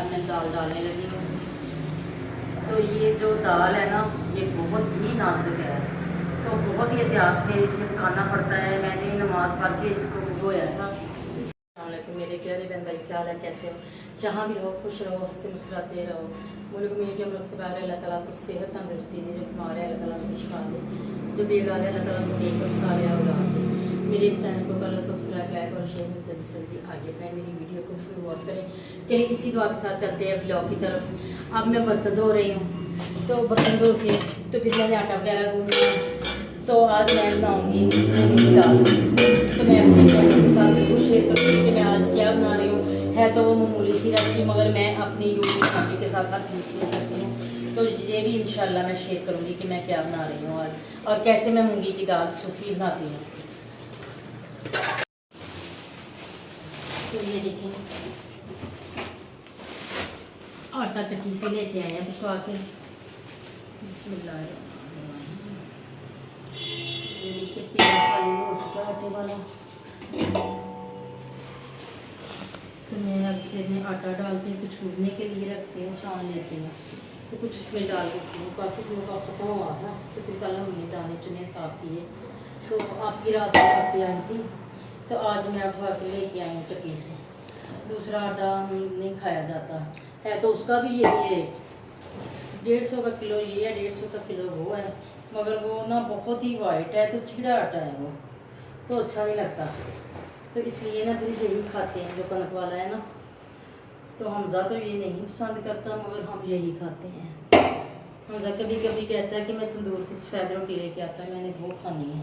अब मैं दाल डालने लगी हूँ। तो ये जो दाल है ना, ये बहुत ही नाजुक है, तो बहुत ही एहतियात से इसे पकाना पड़ता है। मैंने नमाज पढ़ के इसको भिगोया था। तो मेरे प्यारे बहन भाई, क्या है, कैसे हो? जहाँ भी रहो खुश रहो, हंसते मुस्कुराते रहो। मुल्क में कि हम लोग से बाहर अल्लाह ताला को सेहत तंदुरुस्ती दे, जो बीमार है अल्लाह ताला को शिफा दे, जो बेऔलाद है अल्लाह ताला को देख और सारे औलाद दे। मेरे इस चैनल को कल सब्सक्राइब, लाइक और शेयर में जल्दी से जल्दी आगे बढ़ाएं, मेरी वीडियो को फुल वॉच करें। चलिए इसी दुआ के साथ चलते हैं ब्लॉग की तरफ। अब मैं बर्तन धो रही हूँ, तो बर्तन धो के तो फिर मैंने आटा वगैरह गूंद लिया। तो आज मैं बनाऊँगी मूंगी की दाल। तो मैं अपने चैनल के साथ जरूर शेयर करूँगी कि मैं आज क्या बना रही हूँ। है तो वो मामूली सी रेसिपी, मगर मैं अपनी यूट्यूब फैमिली के साथ हर चीज़ करती हूँ, तो ये भी इंशाल्लाह मैं शेयर करूँगी कि मैं क्या बना रही हूँ आज और कैसे मैं मूंगी की दाल सूखी बनाती हूँ। तो ये देखिए, आटा चक्की से लेके आए हैं पिसवा के। बिस्मिल्लाह, पीला खाली हो चुका आटे वाला। तो मैं अब इसे में आटा डालती हूँ, कुछ छूटने के लिए रखती हूँ, छान लेती हूँ, तो कुछ इसमें डाल देती हूँ। काफ़ी दिनों का खत्म हुआ था, तो फिर कल हमने दाने चुने साफ़ किए। तो आपकी रात में आके आई थी, तो आज मैं उठवा के लेके आई हूँ चक्की से। दूसरा आटा नहीं खाया जाता है, तो उसका भी यही है 150 का किलो ये है, 150 का किलो वो है, मगर वो ना बहुत ही वाइट है, तो चिड़ा आटा है वो, तो अच्छा नहीं लगता। तो इसलिए ना फिर यही खाते हैं जो कनक वाला है ना। तो हमजा तो ये नहीं पसंद करता, मगर हम यही खाते हैं। हमजा कभी कभी कहता है कि मैं तंदूर की सफ़ेद रोटी लेके आता है, मैंने वो खानी है,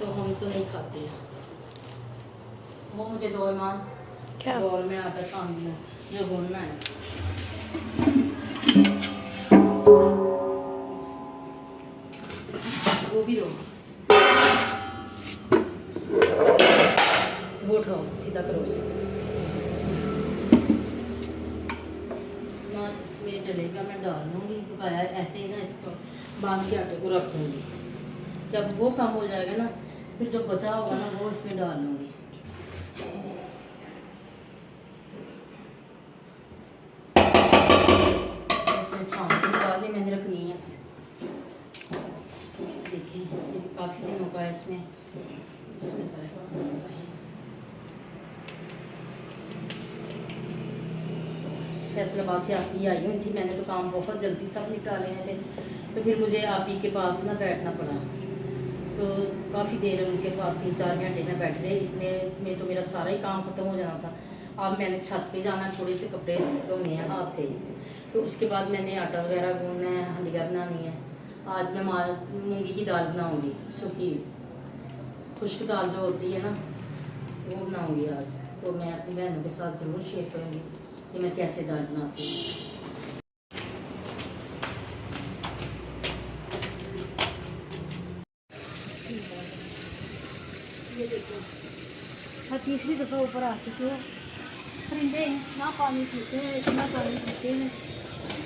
तो हम तो नहीं खाते। वो मुझे दो ईमान बोल में आटा छान दिया जो भूनना है। वो भी दो, वो उठाओ, सीधा करो उसे ना, इसमें डलेगा, मैं डाल लूँगी। पकाया ऐसे ही ना, इसको बांध के आटे को रख दूँगी। जब वो कम हो जाएगा ना, फिर जो बचा होगा ना वो इसमें डाल लूँगी। इसमें छान के निकाल ली मैंने, रखनी है। देखिए ये काफ़ी दिन होगा इसमें। फैसलाबाद से आप ही आई हुई थी, मैंने तो काम बहुत जल्दी सब निपटा लेने थे, तो फिर मुझे आप ही के पास ना बैठना पड़ा। तो काफ़ी देर उनके पास 3-4 घंटे में बैठ रहे, इतने में तो मेरा सारा ही काम ख़त्म हो जाना था। अब मैंने छत पे जाना, थोड़े से कपड़े धोने हैं हाथ से, तो उसके बाद मैंने आटा वगैरह गूंदना है, हंडिया बनानी है। आज मैं मूंगी की दाल बनाऊंगी, सूखी खुश्क दाल जो होती है ना, वो बनाऊंगी आज। तो मैं अपनी बहनों के साथ ज़रूर शेयर करूँगी कि मैं कैसे दाल बनाती हूँ। ये देखो, मैं तीसरी दफ़ा ऊपर आ चुकी हूँ। परिंदे ना पानी पीते हैं, इतना पानी पीते हैं,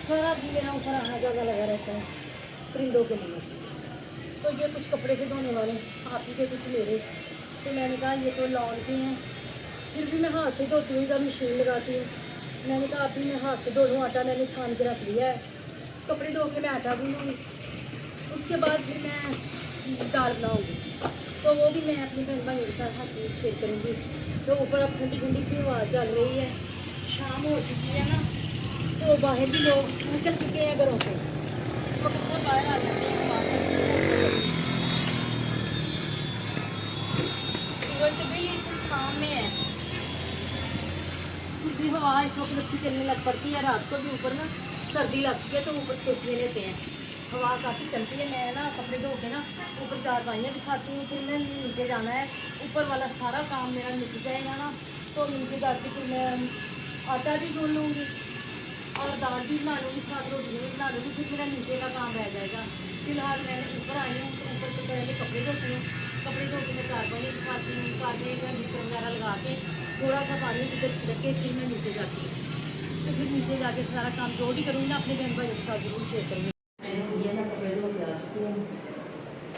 सारा दिन मेरा ऊपर आना ज़्यादा लगा रहता है परिंदों के लिए। तो ये कुछ कपड़े से धोने वाले आप ही के कुछ मेरे, तो मैंने कहा ये तो लॉन के हैं, फिर भी मैं हाथ से धोती हूँ, जब मशीन लगाती हूँ। मैंने कहा अभी मैं हाथ से धो लूँ, आटा मैंने छान के रख लिया है, कपड़े धो के मैं आटा गूंदूँगी, उसके बाद फिर मैं दाल बनाऊँगी। तो वो भी मैं अपनी बहन भाइयों के साथ हर चीज़ शेयर करूँगी। तो ऊपर अब ठंडी ठंडी सी हवा चल रही है, शाम हो चुकी है ना, तो बाहर भी लोग निकल चुके हैं घरों से, तो बाहर आ जाते हैं। सूरज भी सामने है, दूसरी हवा इस वक्त अच्छी चलने लग पड़ती है। रात को भी ऊपर ना सर्दी लगती है, तो ऊपर कुछ ले लेते हैं, हवा काफ़ी चलती है। मैं ना कपड़े धो के ना ऊपर चारपाइयाँ बिछाती हूँ, फिर मैं नीचे जाना है, ऊपर वाला सारा काम मेरा निकल जाएगा ना, तो नीचे जाके फिर मैं आटा भी गूंद लूँगी और दाल भी बना लूँगी, साथ रोटी भी बना लूँगी, फिर मेरा नीचे का काम रह जाएगा। फिलहाल मैंने ऊपर आई हूँ, तो ऊपर से पहले कपड़े धोती हूँ, कपड़े धो के मैं चारपाइयाँ बिछाती हूँ, चारपाई में बिस्तर वगैरह लगा के थोड़ा सा पानी इधर छिड़क के फिर मैं नीचे जाती हूँ। तो फिर नीचे जाके सारा काम जो भी करूँगी ना अपने बहन भाइयों के साथ जरूर शेयर करूँगी।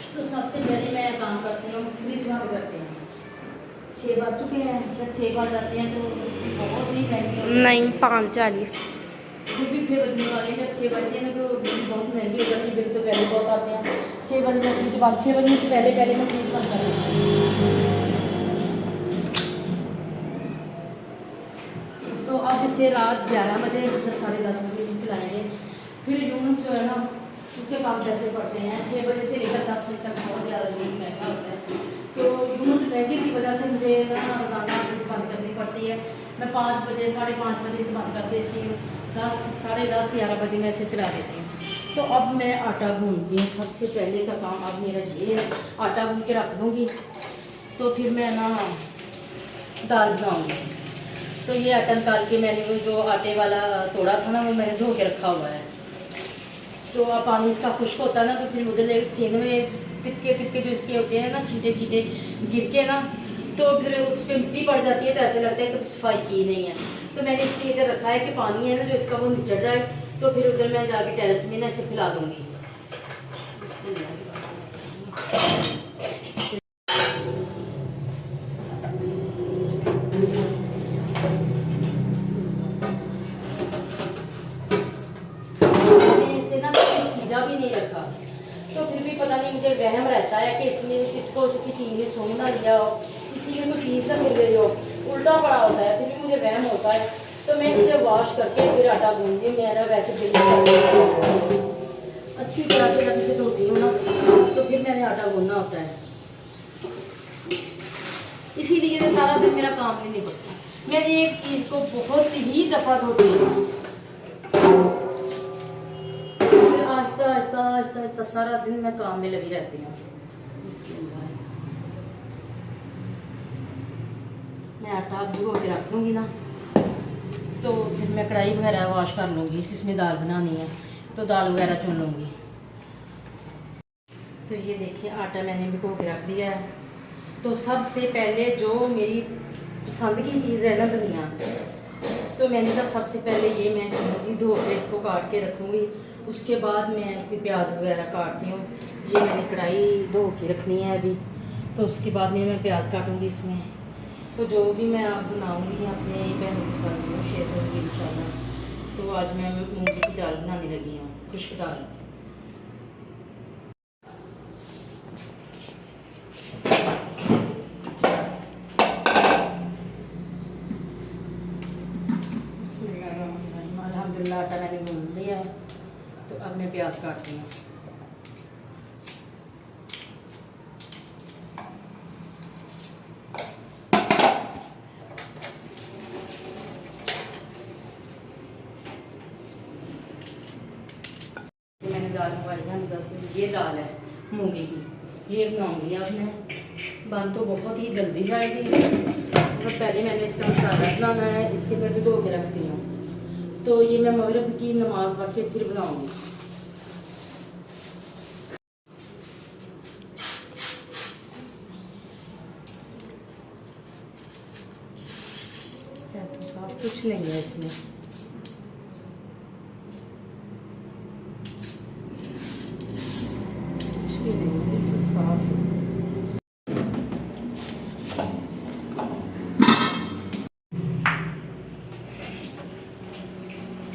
तो सबसे पहले मैं काम करती हूँ, फ्रिज बंद करते हैं। 6 बज चुके हैं, जब 6 बज जाते हैं तो बहुत ही महंगी नहीं 5:40। फिर भी 6 बजने वाले हैं। जब 6 बजते हैं ना तो बिल बहुत महंगी हो जाती है, बिल तो पहले बहुत आते हैं। 6 बजे मैं फ्रिज बंद, 6 बजने से पहले पहले मैं फ्रिज बंद कर देती हूँ। तो अब इसे रात 11 बजे 10 साढ़े 10 बजे भी चलाएँगे। फिर यूनिट जो है ना उसके काम कैसे पड़ते हैं, 6 बजे से लेकर 10 बजे तक बहुत ज़्यादा यूनिट महंगा होता है। तो यूनिट महंगे की वजह से मुझे रोज़ाना फ्रिज बंद करनी पड़ती है। मैं 5 बजे 5:30 बजे से बंद कर देती हूँ, 10 साढ़े 10 11 बजे मैं इसे चला देती हूँ। तो अब मैं आटा गूँधती हूँ। सबसे पहले का काम अब मेरा ये है, आटा गूँध के रख दूँगी तो फिर मैं ना दाल बनाऊँगी। तो ये आटा निकाल के मैंने वो जो आटे वाला तोड़ा था ना वो मैंने धो के रखा हुआ है। तो अब पानी इसका खुश्क होता है ना तो फिर उधर सीन में तिक्के तिक्के जो इसके होते हैं ना छींटे छींटे गिर के ना तो फिर उस पर मिट्टी पड़ जाती है, तो ऐसे लगता है कि सफाई की नहीं है। तो मैंने इसलिए इधर रखा है कि पानी है ना जो इसका वो निचड़ जाए, तो फिर उधर मैं जाके टेरेस में ना इसे फैला दूँगी। भी नहीं रखा तो फिर भी पता नहीं मुझे वहम रहता है कि इसमें इसको किसी चीज़ ने सूंघ ना लिया हो, किसी में कोई चीज़ ना मिल गई हो, उल्टा पड़ा होता है। फिर भी मुझे वहम होता है तो मैं इसे वॉश करके फिर आटा गूँधती हूँ। मेरा वैसे अच्छी तरह से जब इसे धोती हूँ ना तो फिर मैंने आटा गूँधना होता है, इसीलिए सारा दिन मेरा काम नहीं निकलता। मैं एक चीज़ को बहुत ही दफ़ा धोती हूँ, आहिस्ता आहिस्ता आहिस्ता आहिस्ता सारा दिन मैं काम में लगी रहती हूँ। मैं आटा भिगो के रख दूँगी ना तो फिर मैं कढ़ाई वगैरह वॉश कर लूँगी, जिसमें दाल बनानी है तो दाल वगैरह चुन लूँगी। तो ये देखिए आटा मैंने भिगो के रख दिया है। तो सबसे पहले जो मेरी पसंद की चीज़ है ना धनिया, तो मैंने कहा सबसे पहले ये मैं धो के इसको काट के रखूँगी। उसके बाद मैं कोई प्याज वगैरह काटती हूँ। ये मैंने कढ़ाई धो के रखनी है अभी, तो उसके बाद में मैं प्याज काटूँगी इसमें। तो जो भी मैं आप बनाऊँगी अपने बहनों के साथ वो शेयर करूँगी इंशाल्लाह। तो आज मैं मूंगी की दाल बनाने लगी हूँ, खुश्क दाल। अल्हम्दुलिल्लाह आटा मैंने गूँध लिया है। तो अब मैं प्याज काटती हूँ। मैंने दाल मंगवाई है हमजा से, ये दाल है मूंगे की, ये बनाऊंगी अब मैं। बन तो बहुत ही जल्दी जाएगी, तो पहले मैंने इसका मसाला बनाना है, इससे मैं भिगो के रखती हूँ। तो ये मैं मगरिब की नमाज पढ़ के फिर बनाऊंगी। तो साफ कुछ नहीं है इसमें, कुछ भी नहीं है, बिल्कुल साफ है।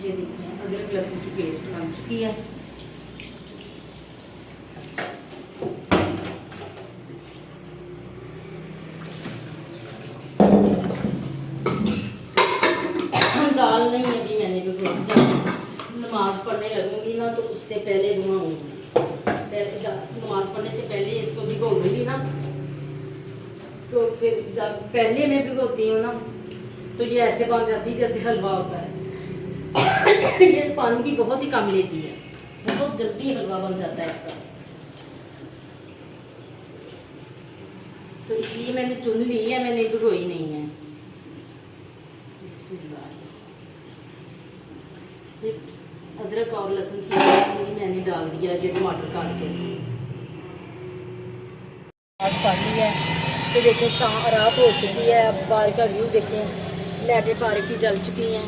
ये देखिए अदरक लहसुन की पेस्ट बन चुकी है। दाल नहीं अभी मैंने भिगोई, जब नमाज पढ़ने लगूंगी ना तो उससे पहले बनाऊंगी। नमाज पढ़ने से पहले इसको भिगो दूंगी ना, तो फिर जब पहले मैं भिगोती हूँ ना तो ये ऐसे बन जाती है जैसे हलवा होता है। ये पानी भी बहुत ही कम लेती है, बहुत जल्दी हलवा बन जाता है इसका। तो इसलिए मैंने चुन ली है, मैंने भिगोई नहीं है। ये अदरक और लहसुन की पेस्ट मैंने डाल दिया, ये टमाटर काट के आज पड़ ली है। तो देखिए रात हो चुकी है, अब बाहर का व्यू देखें, लाइटें पार्क की जल चुकी हैं,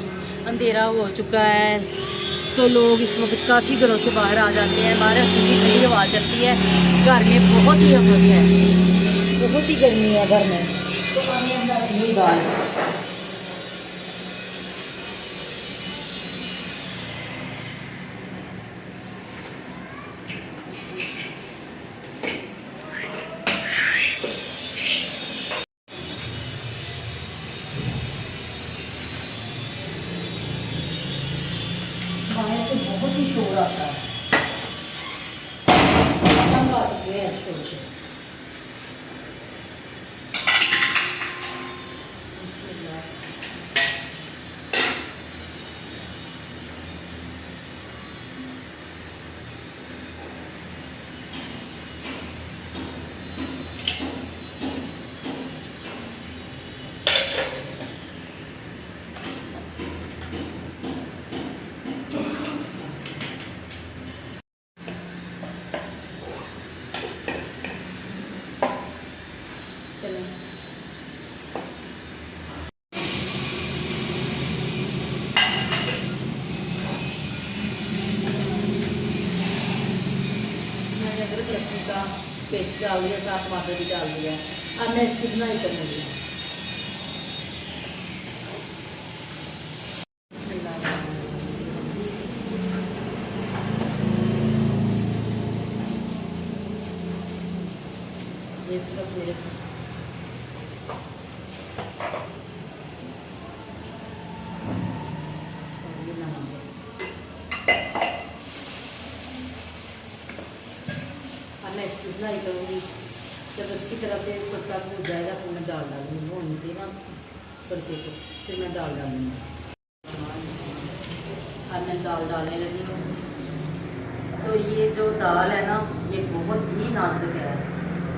अंधेरा हो चुका है। तो लोग इस वक्त काफ़ी घरों से बाहर आ जाते हैं। बाहर ठंडी ठंडी हवा चलती है, घर में बहुत ही हवस है, बहुत ही गर्मी है घर में। तो अब मैं बनाती हूँ दाल। बाहर से बहुत ही शोर आता है, तंग आ चुके हैं इस शोर से। अदरक लहसुन का पेस्ट डाल दिया, साथ टमाटर भी डाल दिया। अब मैं इसकी बुनाई करने लगी। ये सिर्फ मेरे मैं इसकी बुनाई करूँगी। जब अच्छी तरह से पत्ता भून जाएगा तो मैं दाल डालूँगी, भून देना तड़के को, फिर मैं दाल डालूँगी। अब मैं दाल डालने लगी हूँ। तो ये जो दाल है ना, ये बहुत ही नाजुक है,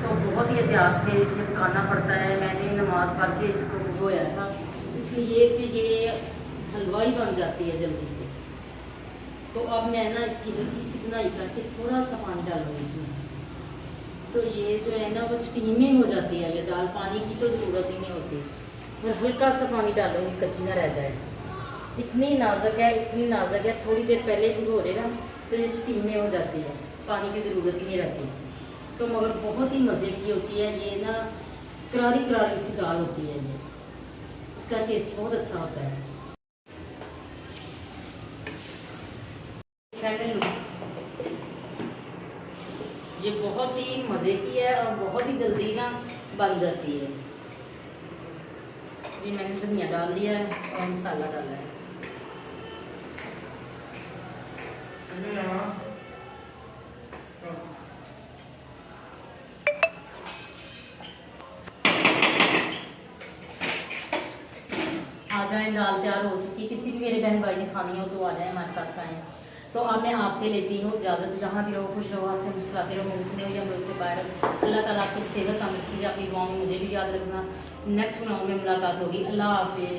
तो बहुत ही एहतियात से इसे पकाना पड़ता है। मैंने नमाज पढ़ के इसको भिगोया था, इसलिए कि ये हलवाई बन जाती है जल्दी से। तो अब मैं ना इसकी हल्की सी बुनाई करके थोड़ा सा पानी डालूँगी इसमें। तो ये जो है ना वो स्टीमिंग हो जाती है ये दाल, पानी की तो ज़रूरत ही नहीं होती, और हल्का सा पानी डालूँगी, कच्ची ना रह जाए। इतनी नाजुक है, इतनी नाजुक है, थोड़ी देर पहले भिगो देना तो ये स्टीम में हो जाती है, पानी की ज़रूरत ही नहीं रहती। तो मगर बहुत ही मज़े की होती है ये ना, करारी करारी सी दाल होती है ये, इसका टेस्ट बहुत अच्छा होता है। ये बहुत ही मज़े की है और बहुत ही जल्दी ना बन जाती है। ये मैंने धनिया डाल दिया है और मसाला डाला है। आ जाएं, दाल तैयार हो चुकी। किसी भी मेरे बहन भाई ने खानी हो तो आ जाए, हमारे साथ खाएं। तो अब मैं आपसे लेती हूँ इजाज़त। जहाँ भी रहो खुश रहो, हंसते मुस्कुराते रहो, मुल्क में हो या मुल्क से बाहर। अल्लाह ताला आपकी सेहत तंदुरुस्ती, अपनी दुआओं में मुझे भी याद रखना। नेक्स्ट ब्लॉग में मुलाकात होगी। अल्लाह हाफिज़।